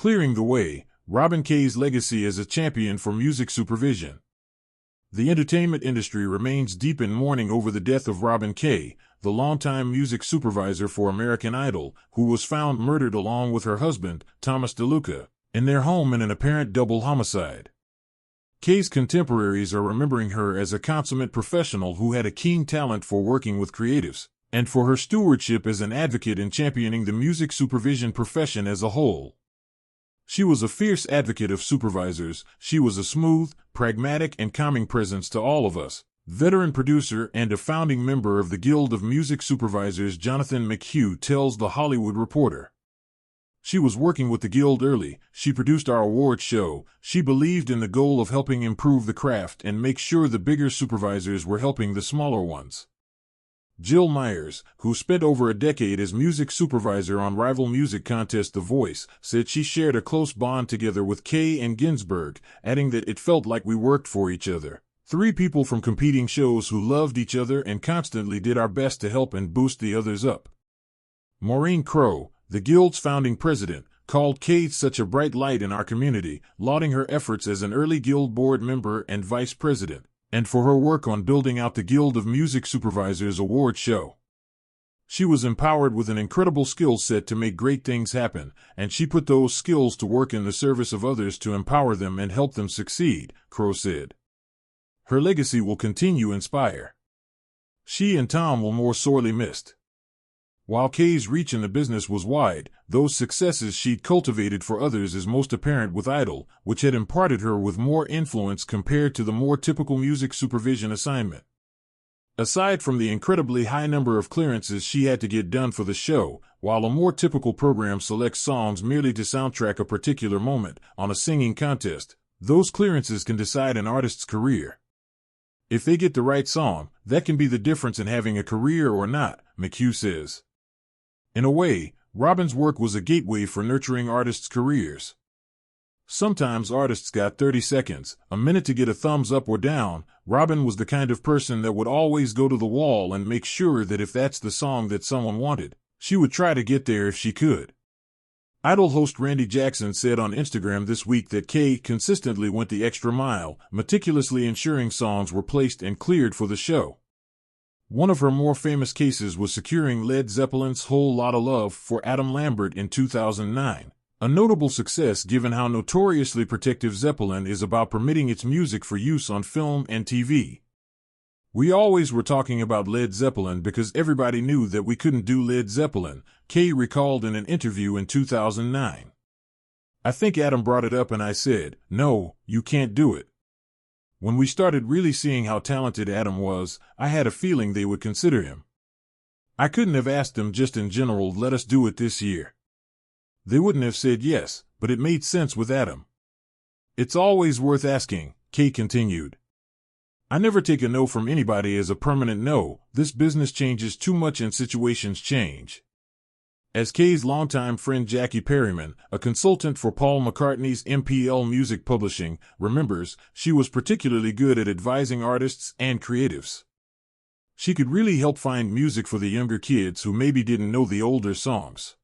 clearing the way, Robin Kaye's legacy as a champion for music supervision. The entertainment industry remains deep in mourning over the death of Robin Kaye, the longtime music supervisor for American Idol, who was found murdered along with her husband, Thomas Deluca, in their home in an apparent double homicide. Kaye's contemporaries are remembering her as a consummate professional who had a keen talent for working with creatives, and for her stewardship as an advocate in championing the music supervision profession as a whole. She was a fierce advocate of supervisors. She was a smooth, pragmatic, and calming presence to all of us. Veteran producer and a founding member of the Guild of Music Supervisors Jonathan McHugh tells The Hollywood Reporter. She was working with the Guild early. She produced our award show. She believed in the goal of helping improve the craft and make sure the bigger supervisors were helping the smaller ones. Jill Myers, who spent over a decade as music supervisor on rival music contest The Voice, said she shared a close bond together with Kaye and Ginsberg, adding that it felt like we worked for each other. Three people from competing shows who loved each other and constantly did our best to help and boost the others up. Maureen Crow, the Guild's founding president, called Kaye such a bright light in our community, lauding her efforts as an early Guild board member and vice president, and for her work on building out the Guild of Music Supervisors award show. She was empowered with an incredible skill set to make great things happen, and she put those skills to work in the service of others to empower them and help them succeed, Crow said. Her legacy will continue to inspire. She and Tom were more sorely missed. While Kaye's reach in the business was wide, those successes she'd cultivated for others is most apparent with Idol, which had imparted her with more influence compared to the more typical music supervision assignment. Aside from the incredibly high number of clearances she had to get done for the show, while a more typical program selects songs merely to soundtrack a particular moment on a singing contest, those clearances can decide an artist's career. If they get the right song, that can be the difference in having a career or not, McHugh says. In a way, Robin's work was a gateway for nurturing artists' careers. Sometimes artists got 30 seconds, a minute to get a thumbs up or down. Robin was the kind of person that would always go to the wall and make sure that if that's the song that someone wanted, she would try to get there if she could. Idol host Randy Jackson said on Instagram this week that Kaye consistently went the extra mile, meticulously ensuring songs were placed and cleared for the show. One of her more famous cases was securing Led Zeppelin's Whole Lotta Love for Adam Lambert in 2009, a notable success given how notoriously protective Zeppelin is about permitting its music for use on film and TV. We always were talking about Led Zeppelin because everybody knew that we couldn't do Led Zeppelin, Kaye recalled in an interview in 2009. I think Adam brought it up and I said, no, you can't do it. When we started really seeing how talented Adam was, I had a feeling they would consider him. I couldn't have asked them just in general, let us do it this year. They wouldn't have said yes, but it made sense with Adam. It's always worth asking, Kaye continued. I never take a no from anybody as a permanent no. This business changes too much and situations change. As Kaye's longtime friend Jackie Perryman, a consultant for Paul McCartney's MPL Music Publishing, remembers, she was particularly good at advising artists and creatives. She could really help find music for the younger kids who maybe didn't know the older songs.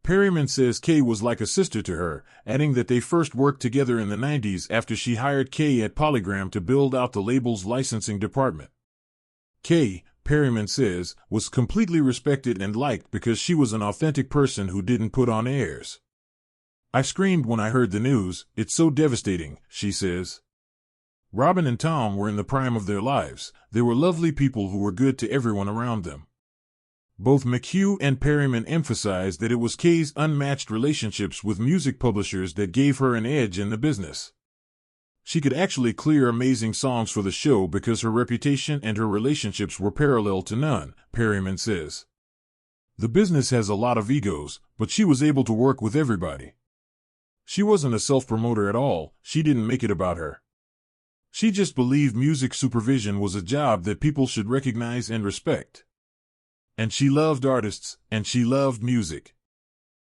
Perryman says Kaye was like a sister to her, adding that they first worked together in the 90s after she hired Kaye at Polygram to build out the label's licensing department. Kaye, Perryman says, was completely respected and liked because she was an authentic person who didn't put on airs. I screamed when I heard the news, it's so devastating, she says. Robin and Tom were in the prime of their lives. They were lovely people who were good to everyone around them. Both McHugh and Perryman emphasized that it was Kaye's unmatched relationships with music publishers that gave her an edge in the business. She could actually clear amazing songs for the show because her reputation and her relationships were parallel to none, Perryman says. The business has a lot of egos, but she was able to work with everybody. She wasn't a self-promoter at all. She didn't make it about her. She just believed music supervision was a job that people should recognize and respect. And she loved artists, and she loved music.